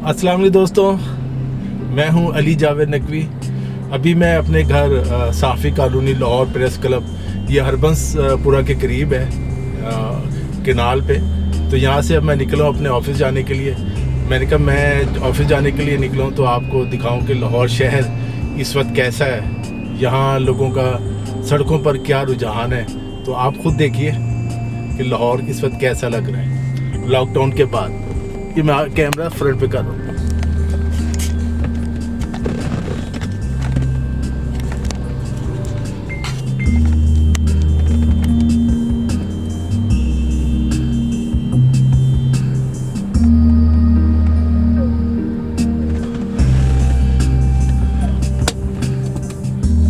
अस्सलाम वालेकुम दोस्तों, मैं हूं अली जावेद नकवी। अभी मैं अपने घर साफ़ी कॉलोनी लाहौर प्रेस क्लब, ये हरबंसपुरा के करीब है, केनाल पे। तो यहाँ से अब मैं निकला हूँ अपने ऑफिस जाने के लिए। मैंने कहा मैं ऑफिस जाने के लिए निकला हूँ तो आपको दिखाऊँ कि लाहौर शहर इस वक्त कैसा है, यहाँ लोगों का सड़कों पर क्या रुझान है। तो आप खुद देखिए कि लाहौर इस वक्त कैसा लग रहा है लॉकडाउन के बाद। ये मैं कैमरा फ्रंट पे कर रहा हूँ।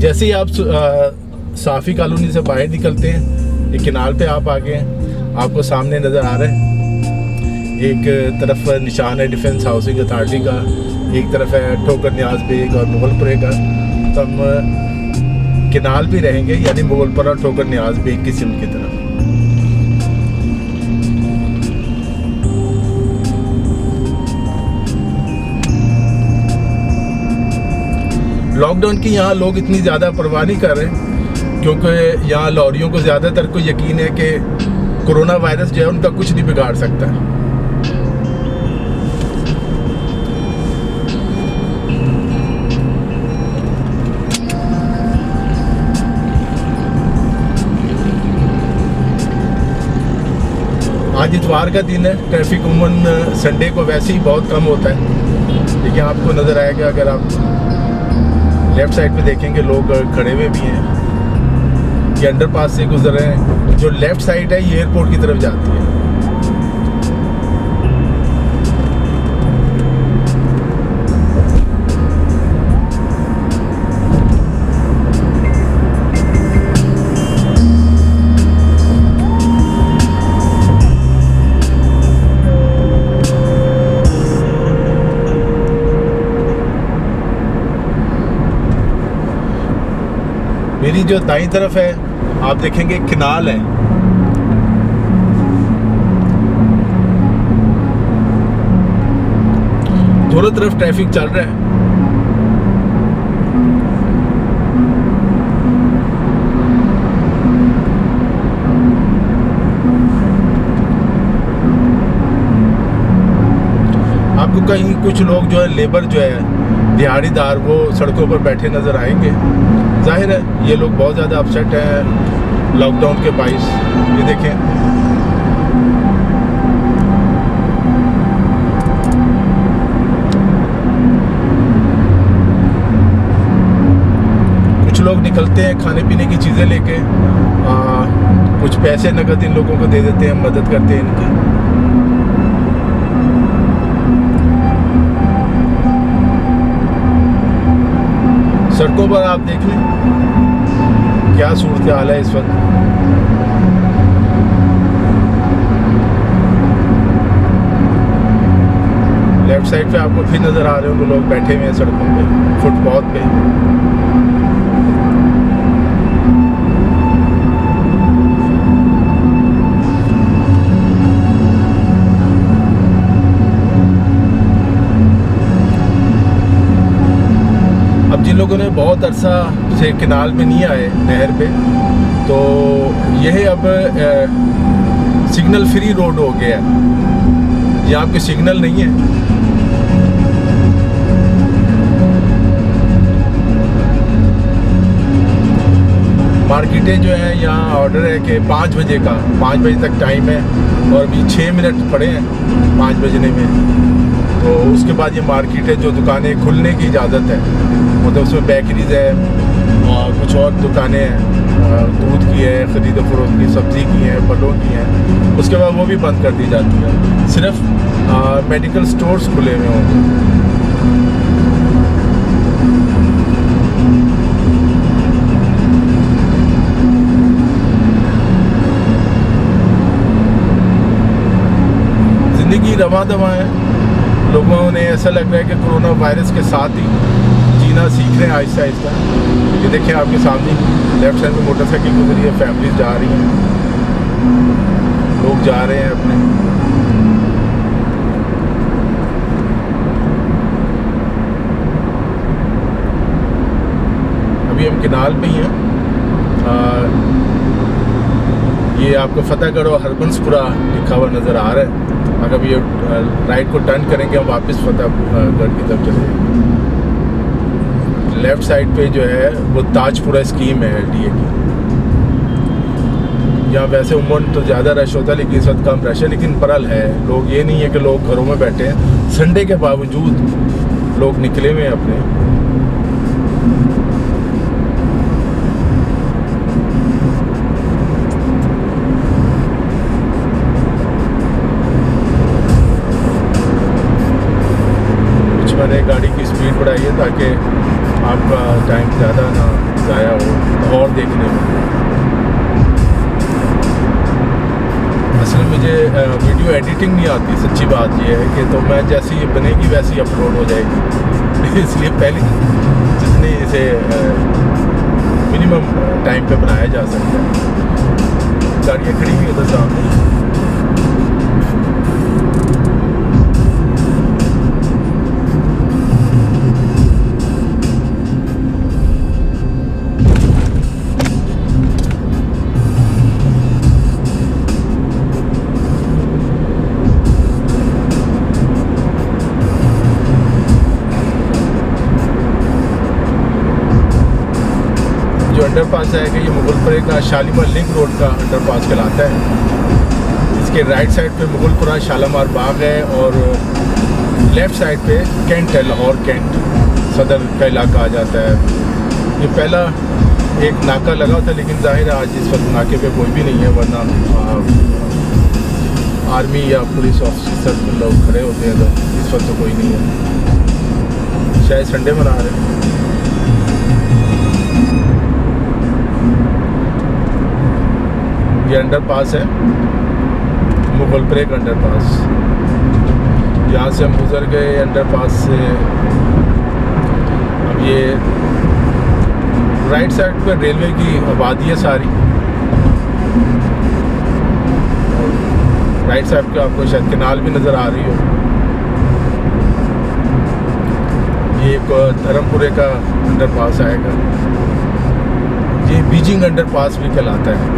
जैसे ही आप साफ़ी कॉलोनी से बाहर निकलते हैं, ये किनाल पे आप आ गए हैं, आपको सामने नज़र आ रहा है एक तरफ निशान है डिफेंस हाउसिंग अथॉरिटी का, एक तरफ है ठोकर न्याज बेग और मुगलपुरे का। तो हम किनाल भी रहेंगे, यानी मुगलपुरा ठोकर न्याज बेग की सिमत की तरफ। लॉकडाउन की यहाँ लोग इतनी ज़्यादा परवाह नहीं कर रहे, क्योंकि यहाँ लॉरियों को ज़्यादातर को यकीन है कि कोरोना वायरस जो है उनका कुछ नहीं बिगाड़ सकता। आज इतवार का दिन है, ट्रैफिक उमूमन संडे को वैसे ही बहुत कम होता है, लेकिन आपको नज़र आएगा अगर आप लेफ़्ट साइड पे देखेंगे लोग खड़े हुए भी हैं। ये अंडरपास से गुजर रहे हैं। जो लेफ़्ट साइड है ये एयरपोर्ट की तरफ जाती है। मेरी जो दाईं तरफ है आप देखेंगे किनाल है। दोनों तरफ ट्रैफिक चल रहा है। आपको कहीं कुछ लोग जो है लेबर जो है दिहाड़ीदार वो सड़कों पर बैठे नज़र आएंगे। जाहिर है ये लोग बहुत ज़्यादा अपसेट हैं लॉकडाउन के बाइस। ये देखें, कुछ लोग निकलते हैं खाने पीने की चीज़ें लेके, कुछ पैसे नकद इन लोगों को दे देते हैं, मदद करते हैं इनकी। सड़कों पर आप देख लें क्या सूरत हाल है इस वक्त। लेफ्ट साइड पे आपको फिर नज़र आ रहे होंगे लोग बैठे हुए हैं सड़कों पे, फुटपाथ पे। जिन लोगों ने बहुत अरसा से किनाल में नहीं आए नहर पे, तो यह अब सिग्नल फ्री रोड हो गया है। यहाँ आपके सिग्नल नहीं है। मार्केटें जो हैं यहाँ ऑर्डर है कि 5 बजे का, 5 बजे तक टाइम है और अभी 6 मिनट पड़े हैं 5 बजने में। तो उसके बाद ये मार्केटें जो दुकानें खुलने की इजाज़त है, मतलब उसमें बेकरीज है और कुछ और दुकानें हैं, दूध की है, ख़रीद फरोख्त की, सब्ज़ी की हैं, फलों की हैं, उसके बाद वो भी बंद कर दी जाती है। सिर्फ मेडिकल स्टोर्स खुले हुए होंगे। ज़िंदगी रवा दवा है। लोगों ने ऐसा लग रहा है कि कोरोना वायरस के साथ ही जीना सीख रहे हैं आहिस्ता आहिस्ता। ये देखिए आपके सामने लेफ्ट साइड में मोटरसाइकिल गुजरी है, फैमिलीज जा रही हैं, लोग जा रहे हैं अपने। कैनाल पे ही हैं। ये आपको फतेहगढ़ और हरबंसपुरा लिखा हुआ नज़र आ रहा है। अगर ये राइट को टर्न करेंगे हम वापस फतेहगढ़ की तरफ चले जाएंगे। लेफ़्ट साइड पे जो है वो ताजपुरा स्कीम है LDA की। यहाँ वैसे उमूमन तो ज़्यादा रश होता है, लेकिन इस वक्त कम रश है। लेकिन परल है, लोग ये नहीं है कि लोग घरों में बैठे हैं। संडे के बावजूद लोग निकले हुए हैं अपने। कुछ मैंने गाड़ी की स्पीड बढ़ाई है ताकि आपका टाइम ज़्यादा ना ज़ाया हो और देखने में। असल में मुझे वीडियो एडिटिंग नहीं आती, सच्ची बात ये है कि तो मैं जैसी ये बनेगी वैसी ही अपलोड हो जाएगी। इसलिए पहले जितने इसे मिनिमम टाइम पे बनाया जा सकता है। गाड़ियाँ खड़ी हुई उधर सामने। जो अंडरपास है कि ये मुगलपुरे का शालीमार लिंक रोड का अंडरपास कहलाता है। इसके राइट साइड पे मुगलपुरा शालीमार बाग है और लेफ़्ट साइड पे कैंट है, लाहौर कैंट सदर का इलाका आ जाता है। ये पहला एक नाका लगा था, लेकिन जाहिर है आज इस वक्त नाके पे कोई भी नहीं है, वरना आर्मी या पुलिस ऑफिसर लोग खड़े होते हैं। तो इस वक्त तो कोई नहीं है, शायद संडे मना रहे हैं। ये अंडरपास है, मुगलपुरे का अंडरपास। यहाँ से हम गुजर गए अंडरपास से। अब ये राइट साइड पे रेलवे की आबादी है सारी। राइट साइड पे आपको शायद कैनाल भी नज़र आ रही हो। ये एक धर्मपुरे का अंडरपास आएगा। ये बीजिंग अंडरपास भी कहलाता है।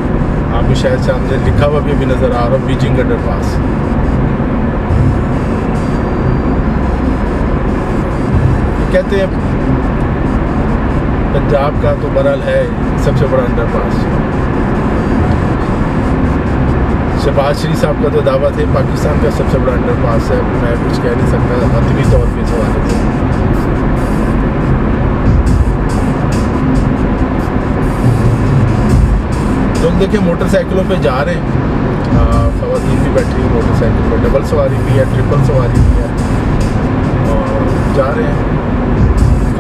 आपको शायद सामने लिखा हुआ भी नज़र आ रहा हो, बीजिंग अंडरपास। कहते हैं पंजाब का तो बहरहाल है सबसे बड़ा अंडरपास। शहबाज शरीफ साहब का तो दावा थे पाकिस्तान का सबसे बड़ा अंडरपास है। मैं कुछ कह नहीं सकता हतमी तौर पे इस हवाले से। लोग देखें मोटरसाइकिलों पे जा रहे हैं, ख़वातीन भी बैठी हुई मोटरसाइकिल पर, डबल सवारी भी है, ट्रिपल सवारी भी है, और जा रहे हैं।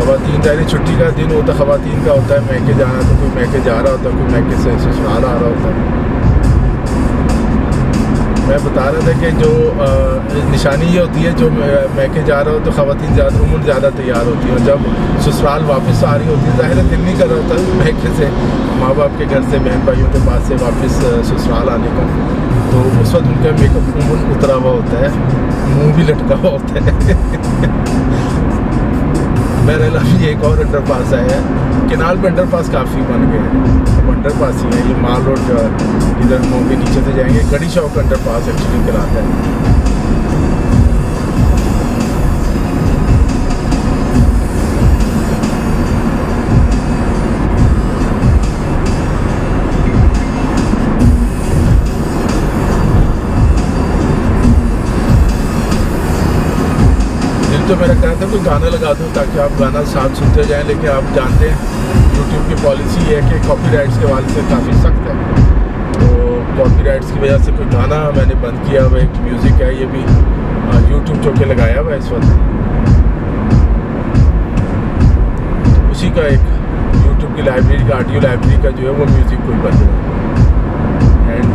ख़वातीन जारी छुट्टी का दिन होता है, ख़वातीन का होता है मैके जाना, तो कोई मैके जा रहा होता है, कोई मैके से ससुराल आ रहा होता है। मैं बता रहा था कि जो निशानी ये होती है, जो मैके जा रहा हो तो ख़वातीन ज़्यादा उम्र ज़्यादा तैयार होती है, और जब ससुराल वापस आ रही होती है ज़ाहिर है दिल नहीं कर रहा होता मैके से, माँ बाप के घर से, बहन भाइयों के पास से वापस ससुराल आने का। तो उस वक्त उनका मेकअप उम्र उतरा हुआ होता है, मुँह भी लटका हुआ होता है। बहरहाल अभी एक और अंडरपास आया है। कैनाल पे अंडरपास काफ़ी बन गए हैं, अब अंडरपास ही है। ये माल रोड इधर मुँह के नीचे से जाएंगे, गड़ी चौक अंडरपास एक्चुअली कहलाता है। तो मेरा कहना था कोई गाना लगा दूं ताकि आप गाना साथ सुनते जाएं, लेकिन आप जानते हैं यूट्यूब की पॉलिसी है कि कॉपीराइट्स के हवाले से काफ़ी सख्त है। तो कॉपीराइट्स की वजह से कोई गाना मैंने बंद किया हुआ। एक म्यूज़िक है, ये भी यूट्यूब जो के लगाया हुआ है इस वक्त, उसी का एक यूट्यूब की लाइब्रेरी का, ऑडियो लाइब्रेरी का जो है वो म्यूज़िक कोई बन रहा है। एंड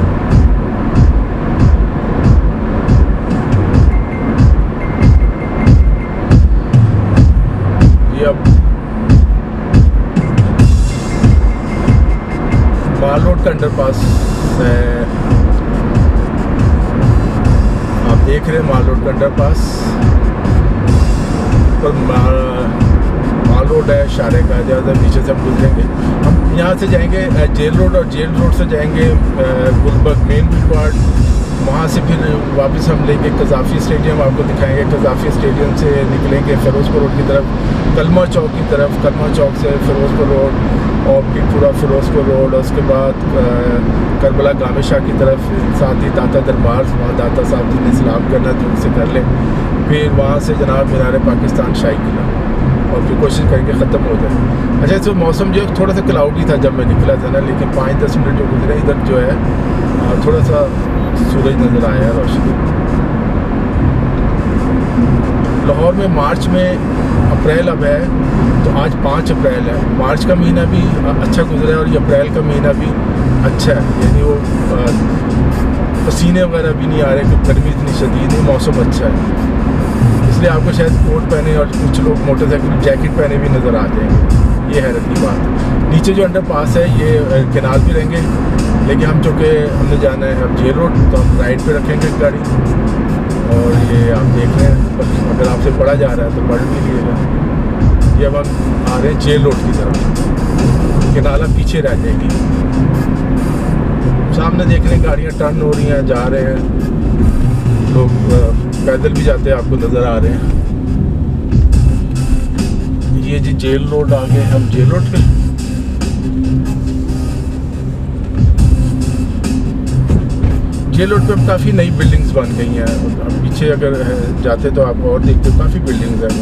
अब माल रोड का अंडरपास है, आप देख रहे हैं माल रोड का अंडरपास। पर माल रोड रोड है शारे का, ज़्यादा नीचे से हम गुजरेंगे। हम यहाँ से जाएंगे जेल रोड, और जेल रोड से जाएंगे गुलबर्ग मेन बुलवार्ड। वहाँ से फिर वापस हम लेंगे कज़ाफ़ी स्टेडियम, आपको दिखाएंगे। कज़ाफ़ी स्टेडियम से निकलेंगे फ़िरोज़पुर रोड की तरफ, कलमा चौक की तरफ, कलमा चौक से फ़िरोज़पुर रोड और फिर पूरा फ़िरोज़पुर रोड, और उसके बाद करबला गामे शाह की तरफ, साथ ही दाता दरबार, वहाँ दाता साहब जी ने सलाम करना तो उनसे कर लें। फिर वहाँ से जनाब मीनार पाकिस्तान शाही किला, और फिर कोशिश करेंगे ख़त्म हो जाए। अच्छा, तो मौसम जो है थोड़ा सा क्लाउडी था जब मैं निकला था ना, लेकिन 5-10 मिनट जो गुजरे इधर जो है थोड़ा सा सूरज नज़र आया रोशनी। लाहौर में मार्च में अप्रैल अब है, तो आज 5 अप्रैल है। मार्च का महीना भी अच्छा गुजरा है और ये अप्रैल का महीना भी अच्छा है, यानी वो पसीने वगैरह भी नहीं आ रहे, क्योंकि गर्मी इतनी शदीद है, मौसम अच्छा है। इसलिए आपको शायद कोट पहने और कुछ लोग मोटरसाइकिल जैकेट पहने भी नज़र आ जाएंगे। ये हैरत की बात है। नीचे जो अंडरपास है ये कैनाल भी रहेंगे, लेकिन हम चूँकि हमने जाना है अब जेल रोड, तो हम राइट पे रखेंगे गाड़ी। और ये आप देख रहे हैं, अगर आपसे पढ़ा जा रहा है तो पढ़ भी लीजिएगा। ये अब हम आ रहे हैं जेल रोड की तरफ, केनाला पीछे रह जाएगी। सामने देख रहे हैं गाड़ियाँ टर्न हो रही हैं, जा रहे हैं लोग, पैदल भी जाते हैं, आपको नज़र आ रहे हैं। ये जी जेल रोड आ गए हम, जेल रोड पे। जेल रोड पे काफ़ी नई बिल्डिंग्स बन गई हैं। अब पीछे अगर जाते तो आप और देखते हो काफ़ी बिल्डिंग्स हैं।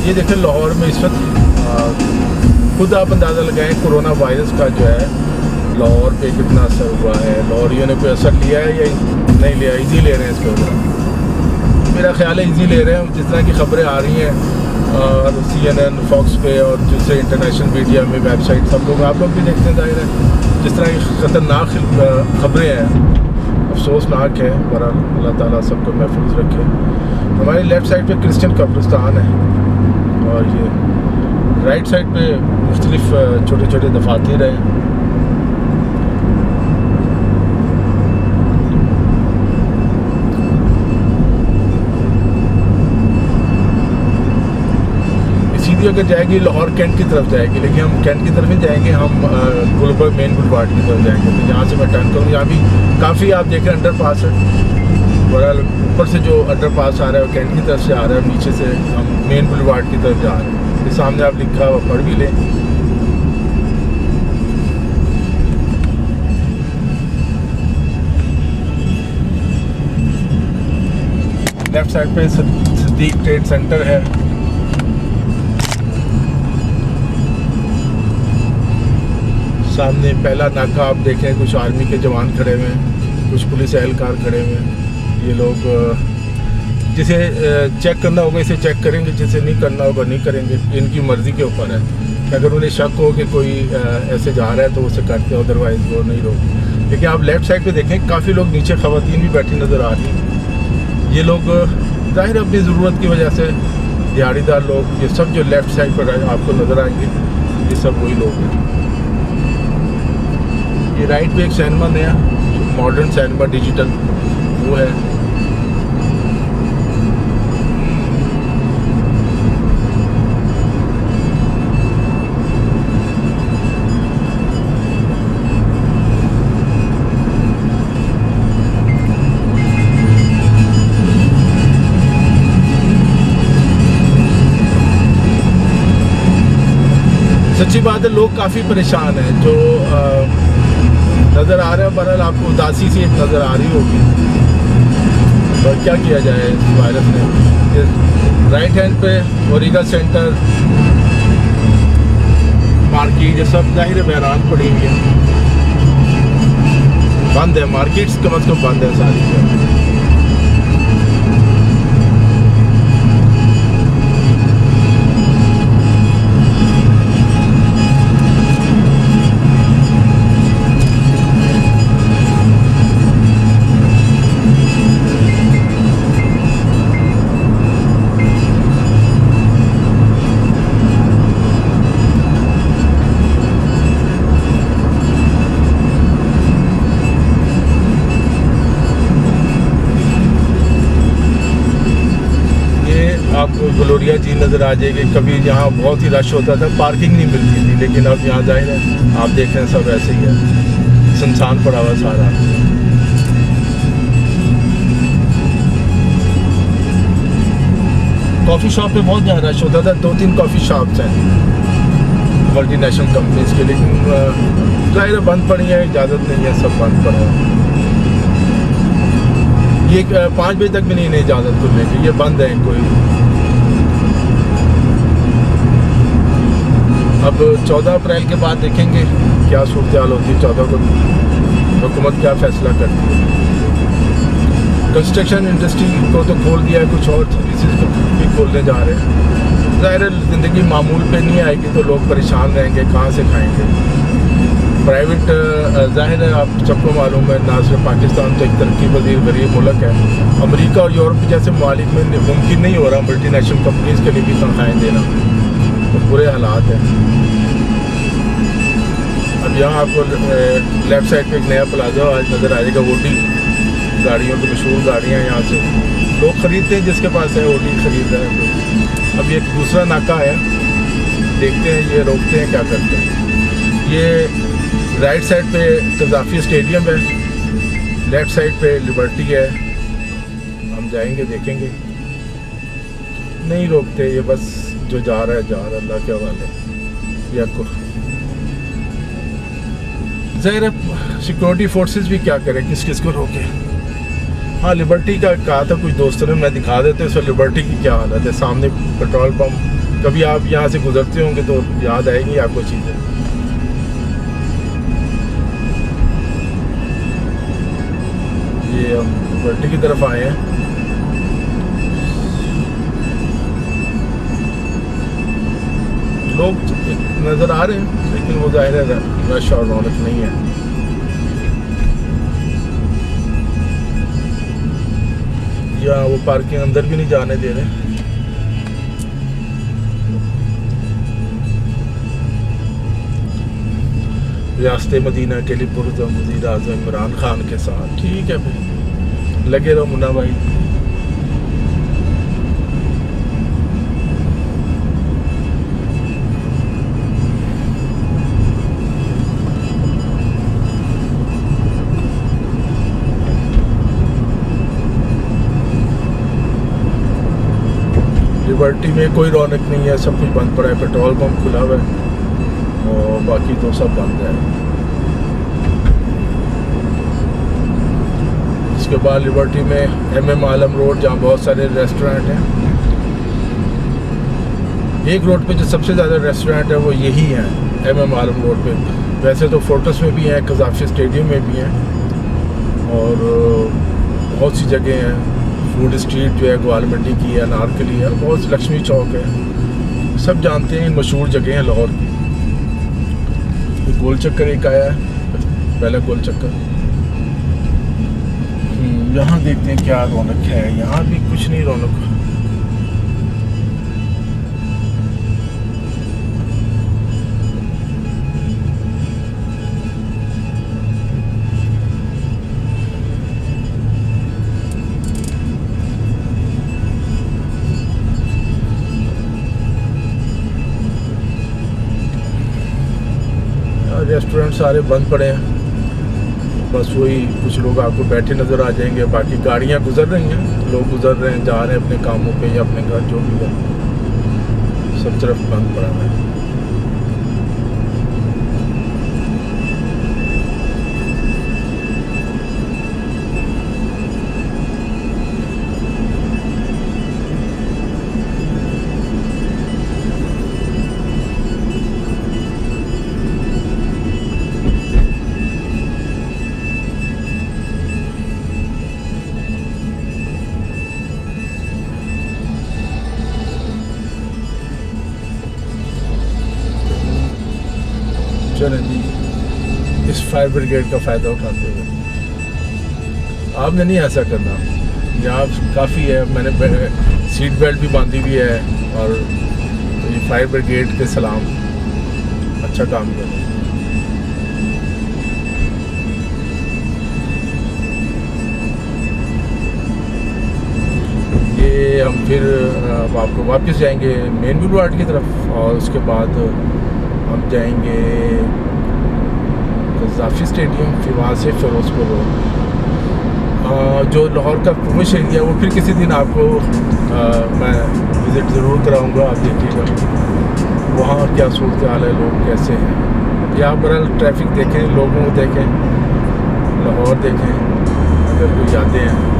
ये देखें लाहौर में इस वक्त खुद आप अंदाज़ा लगाएं कोरोना वायरस का जो है लाहौर पे कितना असर हुआ है। लाहौरियों ने कोई असर लिया है या नहीं लिया, इजी ले रहे हैं इसको? मेरा ख्याल है इजी ले रहे हैं। जिस तरह की खबरें आ रही हैं और CNN, फॉक्स पे और दूसरे इंटरनेशनल मीडिया में, वेबसाइट, सब लोग, आप लोग भी देखते हैं जाहिर है, जिस तरह की ख़तरनाक खबरें हैं, अफसोसनाक है। बहरहाल अल्लाह ताला सबको महफूज रखे। हमारी लेफ़्ट साइड पे क्रिश्चियन कब्रिस्तान है, और ये राइट साइड पे मुख्तलिफ छोटे छोटे दफातर हैं। सीधी अगर जाएगी लाहौर कैंट की तरफ जाएगी, लेकिन हम कैंट की तरफ ही जाएंगे, हम गुलबर्ग मेन बुलवार्ड की तरफ जाएंगे। तो यहाँ से मैं टर्न करूँ, यहाँ भी काफ़ी आप देख रहे हैं अंडरपास है। बहरहाल ऊपर से जो अंडरपास आ रहा है वो कैंट की तरफ से आ रहा है, नीचे से हम मेन बुलवार्ड की तरफ जा रहे हैं। ये सामने आप लिखा हुआ पढ़ भी लें। लेफ्ट साइड पे सिद्दीक ट्रेड सेंटर है। सामने पहला नाका आप देखें, कुछ आर्मी के जवान खड़े हुए हैं, कुछ पुलिस एहलकार खड़े हुए हैं। ये लोग जिसे चेक करना होगा इसे चेक करेंगे, जिसे नहीं करना होगा नहीं करेंगे। इनकी मर्ज़ी के ऊपर है। अगर उन्हें शक हो कि कोई ऐसे जा रहा है तो उसे करते, अदरवाइज़ वो नहीं रोक। लेकिन आप लेफ़्ट साइड पे देखें, काफ़ी लोग नीचे ख़वातीन भी बैठी नज़र आ रही हैं। ये लोग ज़ाहिर अपनी ज़रूरत की वजह से, दिहाड़ीदार लोग, ये सब जो लेफ़्ट साइड पर आपको नज़र आएंगे, ये सब वही लोग हैं। ये राइट पे एक सिनेमा नया, मॉडर्न सिनेमा डिजिटल, वो है। सच्ची बात है, लोग काफ़ी परेशान हैं। जो नज़र आ रहा है, बहरहाल आपको उदासी सी एक नज़र आ रही होगी, और क्या किया जाए इस वायरस ने। राइट हैंड पे ओरिगा सेंटर, मार्केट, ये सब जाहिर है बहरान पड़ी हुई है, बंद है। मार्केट्स कम अज़ कम बंद है सारी। ग्लोरिया जी नज़र आ जाएगी। कभी यहाँ बहुत ही रश होता था, पार्किंग नहीं मिलती थी, लेकिन अब यहाँ जाहिर है आप देख रहे हैं सब ऐसे ही है, सुनसान पड़ा हुआ सारा। कॉफ़ी शॉप पे बहुत ज़्यादा रश होता था, 2-3 कॉफ़ी शॉप्स हैं मल्टीनेशनल कंपनीज के, लेकिन जाहिर है बंद पड़ी है, इजाज़त नहीं है, सब बंद पड़ा है। ये 5 बजे तक भी नहीं इजाज़त खुलने की, ये बंद है कोई। अब 14 अप्रैल के बाद देखेंगे क्या सूरत हाल होती है। 14 को हुकूमत क्या फ़ैसला करती है। कंस्ट्रक्शन इंडस्ट्री को तो खोल दिया है, कुछ और सर्विसेज को भी खोलने जा रहे हैं। ज़ाहिर है ज़िंदगी मामूल पे नहीं आएगी तो लोग परेशान रहेंगे, कहाँ से खाएंगे। प्राइवेट ज़ाहिर है आप सबको मालूम है, ना सिर्फ पाकिस्तान तो एक तरक्की पजीर गरीब मुल्क है। अमेरिका और यूरोप जैसे ममालिक में मुमकिन नहीं हो रहा मल्टीनेशनल कंपनीज़ के लिए भी तनख्वाहें देना, तो बुरे हालात हैं। अब यहाँ आपको लेफ़्ट साइड पे एक नया प्लाजा आज नज़र आएगा, ओडी गाड़ियों की मशहूर गाड़ियाँ यहाँ से लोग ख़रीदते हैं, जिसके पास है ओडी ख़रीद रहे हैं। अब ये दूसरा नाका है, देखते हैं ये रोकते हैं क्या करते हैं। ये राइट साइड पे कज़ाफ़ी स्टेडियम है, लेफ़्ट साइड पे लिबर्टी है। हम जाएंगे देखेंगे, नहीं रोकते, ये बस जो जा रहा है जा रहा है, अल्लाह के हवाले। या ज़ाहिर है सिक्योरिटी फोर्सेस भी क्या करें, किस किस को रोके। हाँ, लिबर्टी का कहा था कुछ दोस्तों ने, मैं दिखा देते हैं लिबर्टी की क्या हालत है। सामने पेट्रोल पंप, कभी आप यहाँ से गुजरते होंगे तो याद आएगी आपको चीज़ें। ये हम लिबर्टी की तरफ आए हैं। लोग नज़र आ रहे हैं, लेकिन वो ज़ाहिर है रश और रौनक नहीं है। या वो पार्किंग अंदर भी नहीं जाने दे रहे। रियासत मदीना के लिए पुरज़म वज़ीर आज़म इमरान खान के साथ, ठीक है भाई, लगे रहो मुन्ना भाई। लिबर्टी में कोई रौनक नहीं है, सब कुछ बंद पड़ा है। पेट्रोल पंप खुला हुआ है और बाकी तो सब बंद है। इसके बाद लिबर्टी में MM आलम रोड, जहाँ बहुत सारे रेस्टोरेंट हैं। एक रोड पे जो सबसे ज़्यादा रेस्टोरेंट है वो यही है, MM आलम रोड पे। वैसे तो फोर्ट्स में भी हैं, कज़ाफ़ी स्टेडियम में भी हैं, और बहुत सी जगह हैं। फूड स्ट्रीट जो है ग्वाल मंडी की है, अनारकली है, बहुत लक्ष्मी चौक है, सब जानते हैं, मशहूर जगह हैं लाहौर की। गोल चक्कर एक आया है, पहला गोल चक्कर। यहाँ देखते हैं क्या रौनक है। यहाँ भी कुछ नहीं रौनक। रेस्टोरेंट सारे बंद पड़े हैं, बस वही कुछ लोग आपको बैठे नज़र आ जाएंगे। बाकी गाड़ियाँ गुजर रही हैं, लोग गुजर रहे हैं, जा रहे हैं अपने कामों पे या अपने घर, जो भी है, सब तरफ बंद पड़ा है। चलें जी, इस फायर ब्रिगेड का फ़ायदा उठाते हुए आपने नहीं ऐसा करना। यहाँ काफ़ी है, मैंने सीट बेल्ट भी बांधी हुई है, और ये फायर ब्रिगेड के सलाम, अच्छा काम कर रहे हैं। ये हम फिर आपको वापस जाएंगे मेन बुलवार्ड की तरफ, और उसके बाद हम जाएंगे क़ज़ाफ़ी स्टेडियम, फिर वहाँ से फ़िरोज़पुर रोड। जो लाहौर का पुश एरिया वो फिर किसी दिन आपको मैं विज़िट ज़रूर कराऊंगा, आप देखिएगा वहाँ क्या सूरत हाल है, लोग कैसे हैं। यहाँ पर ट्रैफिक देखें, लोगों को देखें, लाहौर देखें, अगर कोई यादें हैं।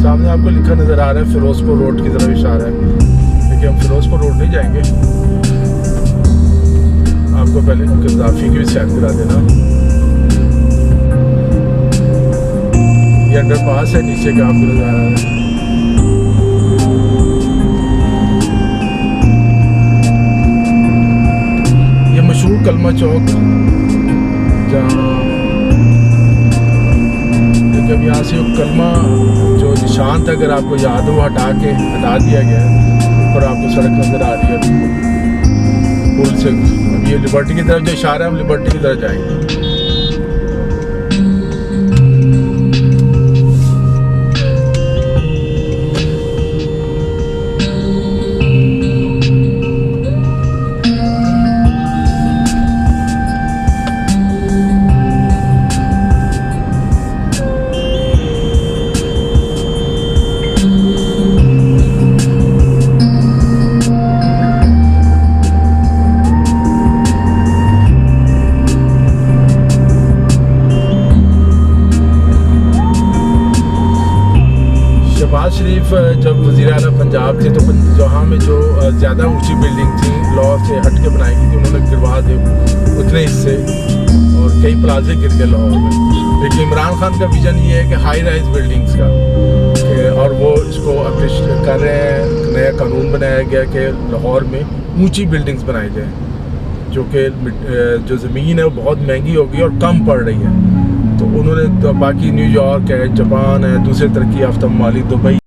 सामने आपको लिखा नज़र आ रहा है फ़िरोज़पुर रोड की तरफ इशारा है, लेकिन हम फ़िरोज़पुर रोड नहीं जाएंगे। आपको पहले क़ज़ाफ़ी की भी सैर करा देना। ये अंडरपास है नीचे का, आपको नज़र आ रहा है। ये मशहूर कलमा चौक, जहाँ जब यहाँ से कलमा जो निशान था, अगर आपको याद हो, हटा दिया गया है, ऊपर आपको सड़क नज़र आ रही है पुल से। अब ये लिबर्टी की तरफ जो इशारा है, हम लिबर्टी की तरफ जाएंगे। शहबाज शरीफ जब वज़ीर आला पंजाब थे, तो जहाँ में जो ज़्यादा ऊंची बिल्डिंग थी लाहौर से हट के बनाई गई थी, उन्होंने गिरवा दे उतने हिस्से, और कई प्लाजे गिर गए लाहौर में। लेकिन इमरान खान का विज़न ये है कि हाई राइज बिल्डिंग्स का, और वो इसको अप्रिशिएट कर रहे हैं। नया कानून बनाया गया कि लाहौर में ऊँची बिल्डिंग्स बनाई जाए, जो कि जो ज़मीन है वो बहुत महंगी हो गई और कम पड़ रही है। तो उन्होंने बाकी न्यूयॉर्क है, जापान है, दूसरे तरक्की याफ्ता ममालिक, दुबई